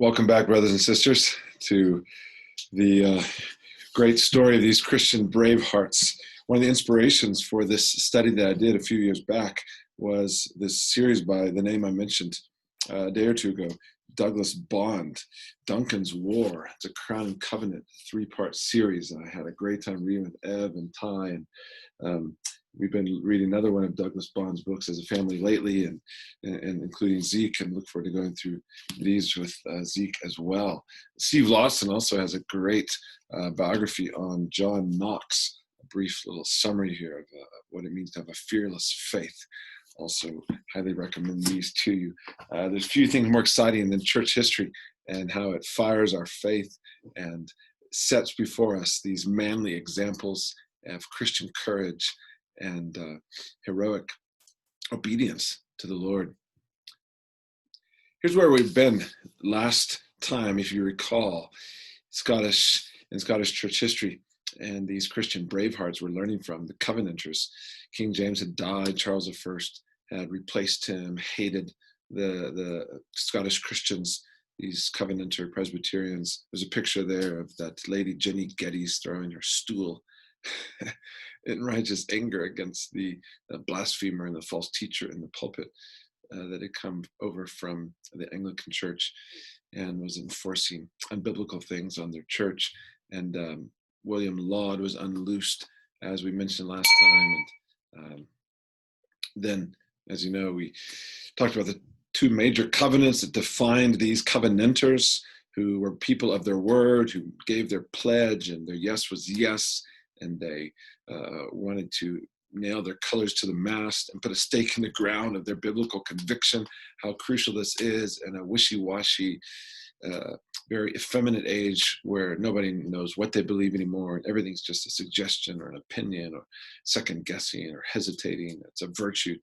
Welcome back, brothers and sisters, to the great story of these Christian bravehearts. One of the inspirations for this study that I did a few years back was this series by the name I mentioned a day or two ago, Douglas Bond, Duncan's War. It's a Crown and Covenant three-part series, and I had a great time reading with Ev and Ty, and we've been reading another one of Douglas Bond's books as a family lately, and including Zeke, and look forward to going through these with Zeke as well. Steve Lawson also has a great biography on John Knox, a brief little summary here of what it means to have a fearless faith. Also highly recommend these to you. There's few things more exciting than church history and how it fires our faith and sets before us these manly examples of Christian courage and heroic obedience to the Lord. Here's where we've been last time, if you recall, Scottish church history, and these Christian bravehearts we're learning from, the Covenanters. King James had died, Charles I had replaced him, hated the Scottish Christians, these Covenanter Presbyterians. There's a picture there of that lady Jenny Geddes throwing her stool in righteous anger against the blasphemer and the false teacher in the pulpit that had come over from the Anglican Church and was enforcing unbiblical things on their church. And William Laud was unloosed, as we mentioned last time. And then, as you know, we talked about the two major covenants that defined these Covenanters, who were people of their word, who gave their pledge, and their yes was yes, and they wanted to nail their colors to the mast and put a stake in the ground of their biblical conviction, how crucial this is in a wishy-washy, very effeminate age where nobody knows what they believe anymore, and everything's just a suggestion or an opinion or second-guessing or hesitating. It's a virtue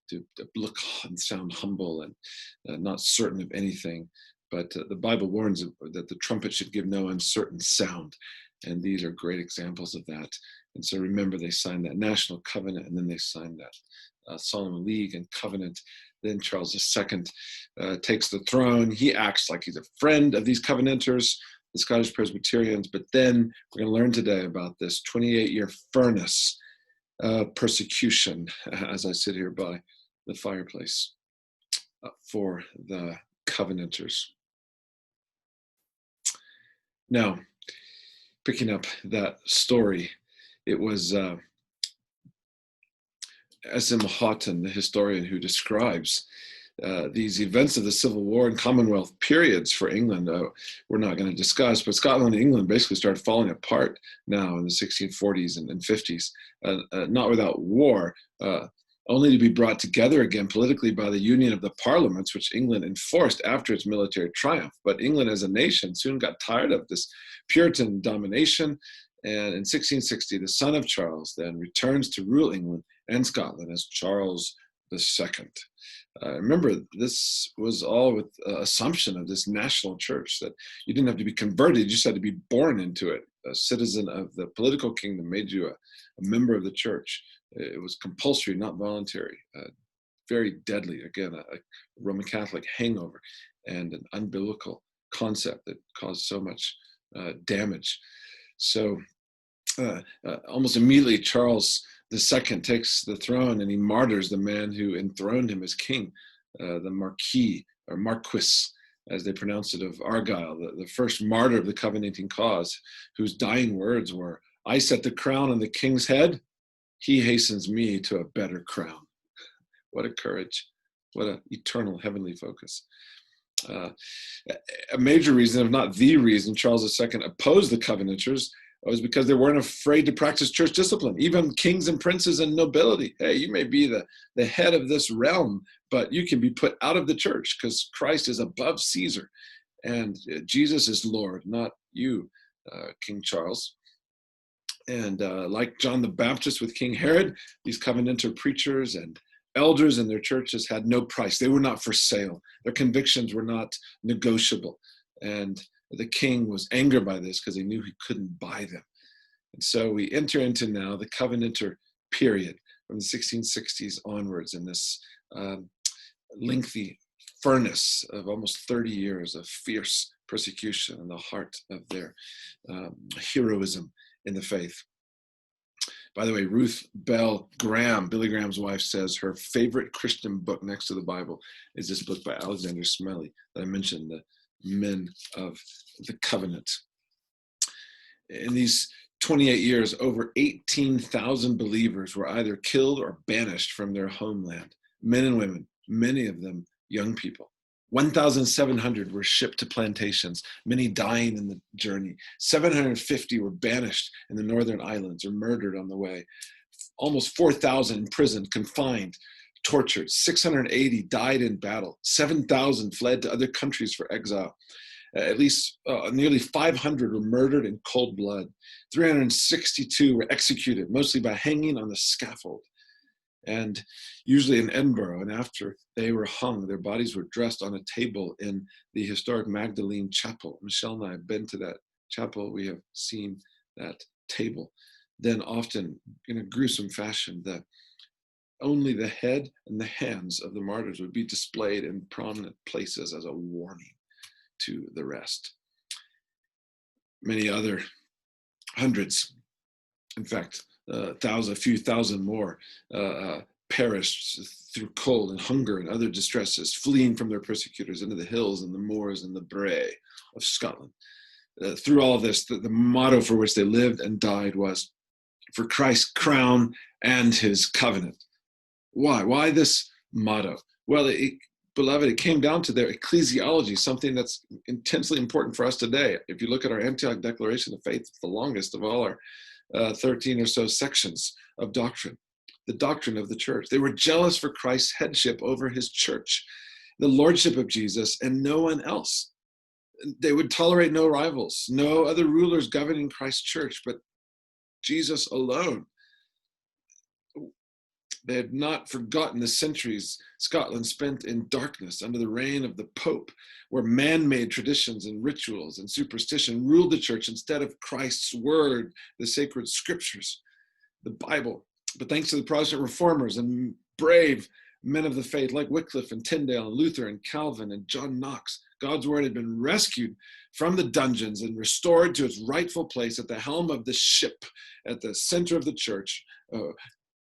to look and sound humble and not certain of anything. But the Bible warns that the trumpet should give no uncertain sound. And these are great examples of that. And so remember, they signed that national covenant, and then they signed that solemn league and covenant. Then Charles II takes the throne. He acts like he's a friend of these Covenanters, the Scottish Presbyterians. But then we're going to learn today about this 28-year furnace persecution as I sit here by the fireplace for the Covenanters. Now, picking up that story, it was S.M. Houghton, the historian, who describes these events of the Civil War and Commonwealth periods for England. We're not going to discuss, but Scotland and England basically started falling apart now in the 1640s and 50s, not without war, only to be brought together again politically by the union of the parliaments, which England enforced after its military triumph. But England as a nation soon got tired of this Puritan domination, and in 1660, the son of Charles then returns to rule England and Scotland as Charles II. Remember, this was all with assumption of this national church, that you didn't have to be converted, you just had to be born into it. A citizen of the political kingdom made you a member of the church. It was compulsory, not voluntary. Very deadly, again, a Roman Catholic hangover and an unbiblical concept that caused so much damage. So almost immediately, Charles II takes the throne and he martyrs the man who enthroned him as king, the Marquis, or Marquis, as they pronounced it, of Argyle, the first martyr of the Covenanting cause, whose dying words were, "I set the crown on the king's head, he hastens me to a better crown." What a courage. What an eternal heavenly focus. A major reason, if not the reason, Charles II opposed the Covenanters was because they weren't afraid to practice church discipline. Even kings and princes and nobility. Hey, you may be the head of this realm, but you can be put out of the church because Christ is above Caesar. And Jesus is Lord, not you, King Charles. And like John the Baptist with King Herod, these Covenanter preachers and elders in their churches had no price. They were not for sale. Their convictions were not negotiable. And the king was angered by this because he knew he couldn't buy them. And so we enter into now the Covenanter period from the 1660s onwards in this lengthy furnace of almost 30 years of fierce persecution in the heart of their heroism in the faith. By the way, Ruth Bell Graham, Billy Graham's wife, says her favorite Christian book next to the Bible is this book by Alexander Smelly that I mentioned, The Men of the Covenant. In these 28 years, over 18,000 believers were either killed or banished from their homeland. Men and women, many of them young people. 1,700 were shipped to plantations, many dying in the journey. 750 were banished in the northern islands or murdered on the way. Almost 4,000 imprisoned, confined, tortured. 680 died in battle. 7,000 fled to other countries for exile. At least nearly 500 were murdered in cold blood. 362 were executed, mostly by hanging on the scaffold. And usually in Edinburgh, and after they were hung, their bodies were dressed on a table in the historic Magdalene Chapel. Michelle and I have been to that chapel. We have seen that table. Then often, in a gruesome fashion, only the head and the hands of the martyrs would be displayed in prominent places as a warning to the rest. Many other hundreds, in fact, a few thousand more perished through cold and hunger and other distresses, fleeing from their persecutors into the hills and the moors and the Bray of Scotland. Through all of this, the motto for which they lived and died was, for Christ's crown and his covenant. Why? Why this motto? Well, beloved, it came down to their ecclesiology, something that's intensely important for us today. If you look at our Antioch Declaration of Faith, it's the longest of all our 13 or so sections of doctrine, the doctrine of the church. They were jealous for Christ's headship over his church, the lordship of Jesus, and no one else. They would tolerate no rivals, no other rulers governing Christ's church, but Jesus alone. They had not forgotten the centuries Scotland spent in darkness under the reign of the Pope, where man-made traditions and rituals and superstition ruled the church instead of Christ's word, the sacred scriptures, the Bible. But thanks to the Protestant reformers and brave men of the faith like Wycliffe and Tyndale and Luther and Calvin and John Knox, God's word had been rescued from the dungeons and restored to its rightful place at the helm of the ship, at the center of the church.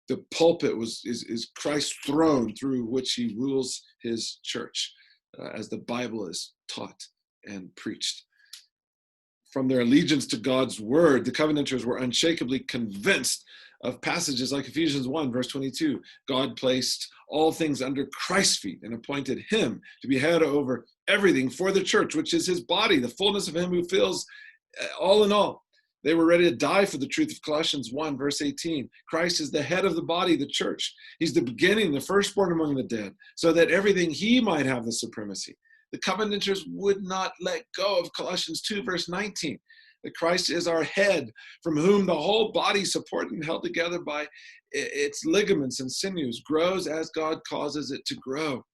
The pulpit is Christ's throne through which he rules his church, as the Bible is taught and preached. From their allegiance to God's word, the Covenanters were unshakably convinced of passages like Ephesians 1, verse 22. God placed all things under Christ's feet and appointed him to be head over everything for the church, which is his body, the fullness of him who fills all in all. They were ready to die for the truth of Colossians 1, verse 18. Christ is the head of the body, the church. He's the beginning, the firstborn among the dead, so that everything he might have the supremacy. The Covenanters would not let go of Colossians 2, verse 19, that Christ is our head, from whom the whole body, supported and held together by its ligaments and sinews, grows as God causes it to grow.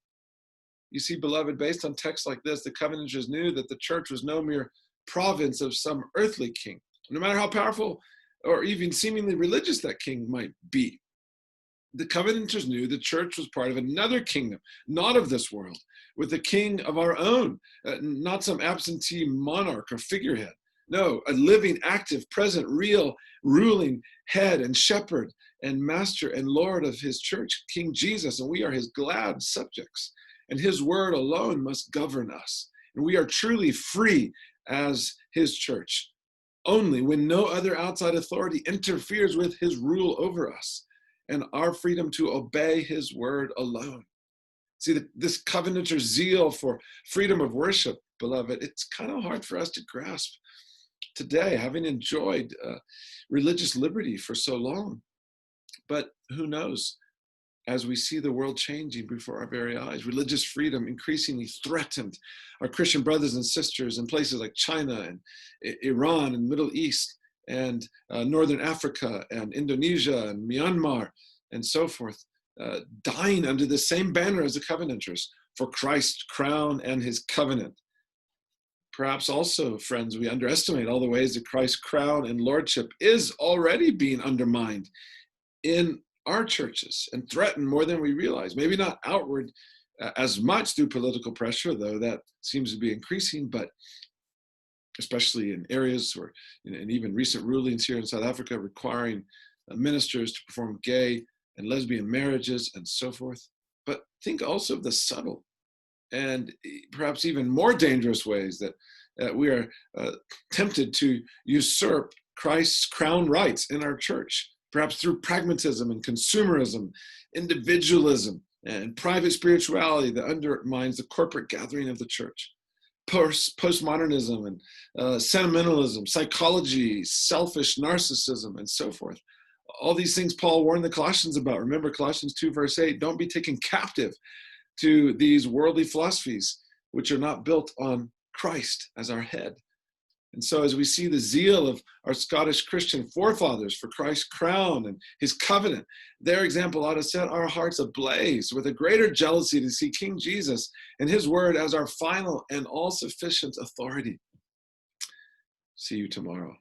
You see, beloved, based on texts like this, the Covenanters knew that the church was no mere province of some earthly king, no matter how powerful or even seemingly religious that king might be. The Covenanters knew the church was part of another kingdom, not of this world, with a king of our own, not some absentee monarch or figurehead. No, a living, active, present, real, ruling head and shepherd and master and Lord of his church, King Jesus, and we are his glad subjects. And his word alone must govern us. And we are truly free as his church, only when no other outside authority interferes with his rule over us and our freedom to obey his word alone. See, this Covenanter zeal for freedom of worship, beloved, it's kind of hard for us to grasp today, having enjoyed religious liberty for so long. But who knows, as we see the world changing before our very eyes, religious freedom increasingly threatened our Christian brothers and sisters in places like China and Iran and Middle East and Northern Africa and Indonesia and Myanmar and so forth, dying under the same banner as the Covenanters for Christ's crown and his covenant. Perhaps also, friends, we underestimate all the ways that Christ's crown and lordship is already being undermined in our churches and threatened more than we realize. Maybe not outward as much through political pressure, though that seems to be increasing, but especially in areas or and even recent rulings here in South Africa requiring ministers to perform gay and lesbian marriages and so forth. But think also of the subtle and perhaps even more dangerous ways that we are tempted to usurp Christ's crown rights in our church, perhaps through pragmatism and consumerism, individualism, and private spirituality that undermines the corporate gathering of the church. Postmodernism and sentimentalism, psychology, selfish narcissism, and so forth. All these things Paul warned the Colossians about. Remember Colossians 2 verse 8, don't be taken captive to these worldly philosophies which are not built on Christ as our head. And so as we see the zeal of our Scottish Christian forefathers for Christ's crown and his covenant, their example ought to set our hearts ablaze with a greater jealousy to see King Jesus and his word as our final and all-sufficient authority. See you tomorrow.